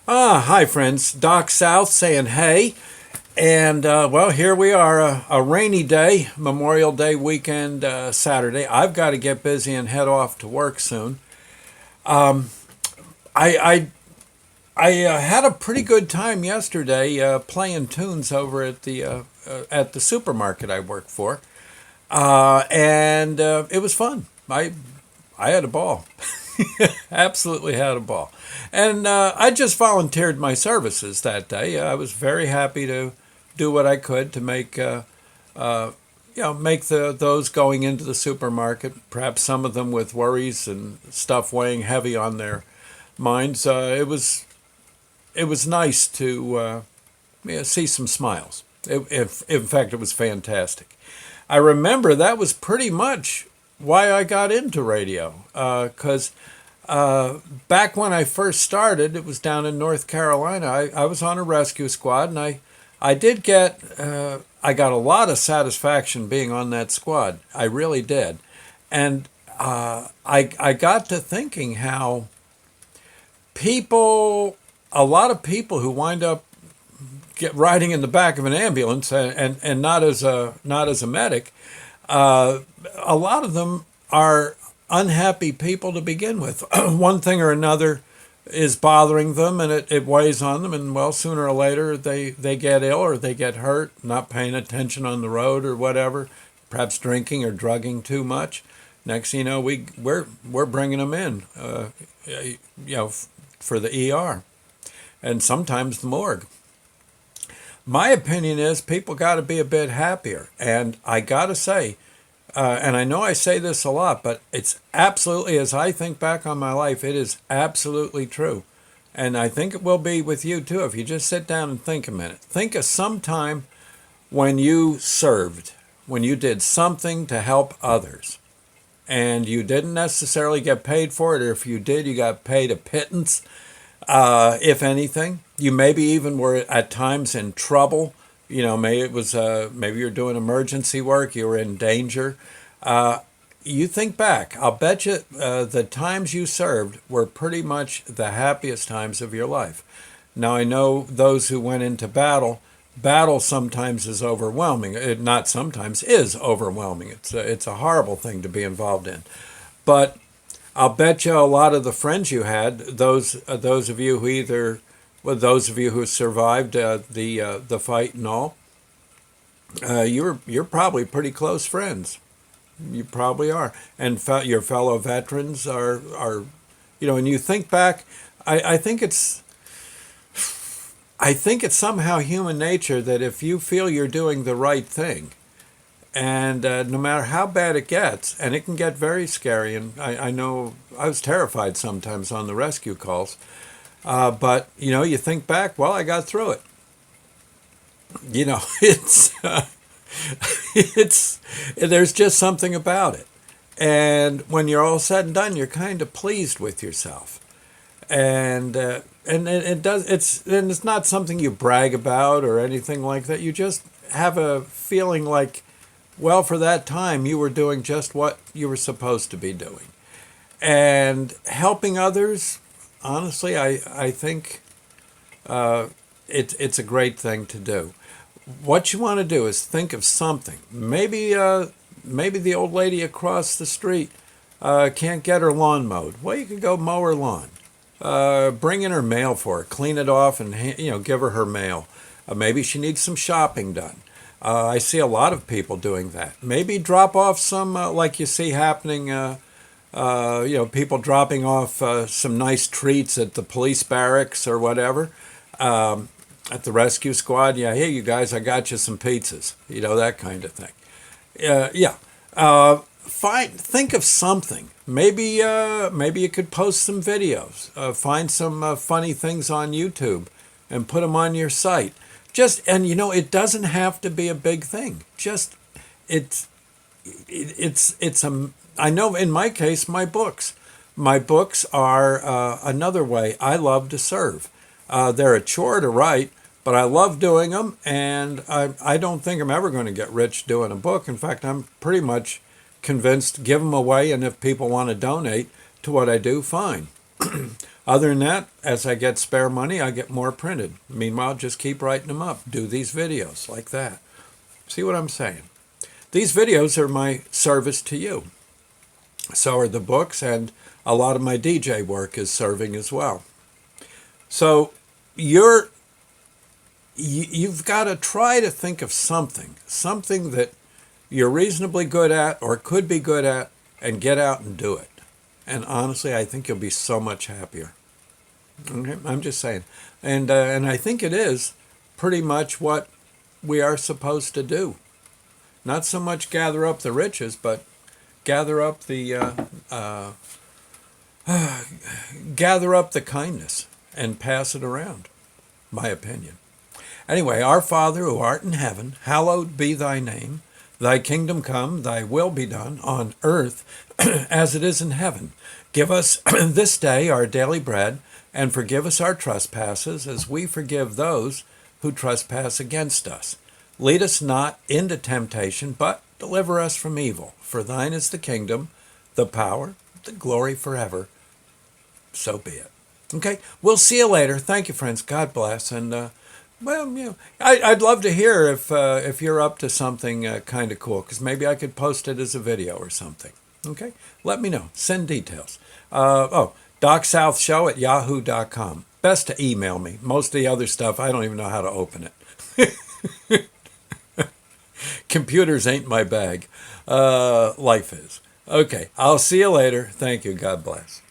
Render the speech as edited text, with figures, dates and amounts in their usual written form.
Hi friends, Doc South saying hey, and well, here we are, a rainy day, Memorial Day weekend, Saturday. I've got to get busy and head off to work soon. I had a pretty good time yesterday playing tunes over at the supermarket I work for, and it was fun. I had a ball. Absolutely had a ball. And I just volunteered my services that day. I was very happy to do what I could to make make those going into the supermarket, perhaps some of them with worries and stuff weighing heavy on their minds. It was nice to see some smiles. In fact, it was fantastic. I remember that was pretty much why I got into radio, because back when I first started, it was down in North Carolina. I was on a rescue squad, and I did get I got a lot of satisfaction being on that squad. I really did, and I got to thinking how a lot of people who wind up riding in the back of an ambulance and not as a medic, uh, a lot of them are unhappy people to begin with. One thing or another is bothering them, and it weighs on them, and well, sooner or later they get ill or they get hurt, not paying attention on the road or whatever, perhaps drinking or drugging too much. Next thing you know, we're bringing them in, for the ER and sometimes the morgue. My opinion is people got to be a bit happier, and I got to say, and I know I say this a lot, but it's absolutely, as I think back on my life, it is absolutely true. And I think it will be with you too if you just sit down and think a minute. Think of some time when you served, when you did something to help others, and you didn't necessarily get paid for it, or if you did, you got paid a pittance, if anything. You maybe even were at times in trouble. Maybe you're doing emergency work, you were in danger. Uh, you think back, I'll bet you the times you served were pretty much the happiest times of your life. Now, I know those who went into battle, battle sometimes is overwhelming. It not sometimes is overwhelming. It's a horrible thing to be involved in. But I'll bet you a lot of the friends you had, those of you who either, well, those of you who survived the fight and all, you're probably pretty close friends. You probably are, and your fellow veterans are, and you think back. I think it's somehow human nature that if you feel you're doing the right thing, and no matter how bad it gets, and it can get very scary, and I know I was terrified sometimes on the rescue calls, but you think back, well, I got through it. It's it's there's just something about it, and when you're all said and done, you're kind of pleased with yourself, and it's not something you brag about or anything like that. You just have a feeling like, well, for that time, you were doing just what you were supposed to be doing. And helping others, honestly, I think it's a great thing to do. What you want to do is think of something. Maybe the old lady across the street can't get her lawn mowed. Well, you could go mow her lawn. Bring in her mail for her, clean it off, and give her mail. Maybe she needs some shopping done. I see a lot of people doing that. Maybe drop off some, like you see happening. People dropping off some nice treats at the police barracks or whatever. At the rescue squad, yeah, hey, you guys, I got you some pizzas. That kind of thing. Yeah. Think of something. Maybe you could post some videos. Find some funny things on YouTube and put them on your site. It doesn't have to be a big thing. Just it's it's a. I know in my case, my books. My books are another way I love to serve. They're a chore to write, but I love doing them, and I don't think I'm ever going to get rich doing a book. In fact, I'm pretty much convinced give them away, and if people want to donate to what I do, fine. Other than that, as I get spare money, I get more printed. Meanwhile, just keep writing them up. Do these videos like that. See what I'm saying? These videos are my service to you. So are the books, and a lot of my DJ work is serving as well. So you've got to try to think of something that you're reasonably good at or could be good at, and get out and do it. And honestly, I think you'll be so much happier. Okay? I'm just saying. And I think it is pretty much what we are supposed to do. Not so much gather up the riches, but gather up the gather up the kindness and pass it around. My opinion. Anyway, our Father who art in heaven, hallowed be thy name. Thy kingdom come, thy will be done on earth as it is in heaven. Give us this day our daily bread, and forgive us our trespasses as we forgive those who trespass against us. Lead us not into temptation, but deliver us from evil. For thine is the kingdom, the power, the glory forever. So be it. Okay, we'll see you later. Thank you, friends. God bless. And I'd love to hear if you're up to something kind of cool, because maybe I could post it as a video or something. Okay, let me know. Send details. DocSouthShow@yahoo.com. Best to email me. Most of the other stuff, I don't even know how to open it. Computers ain't my bag. Life is. Okay, I'll see you later. Thank you. God bless.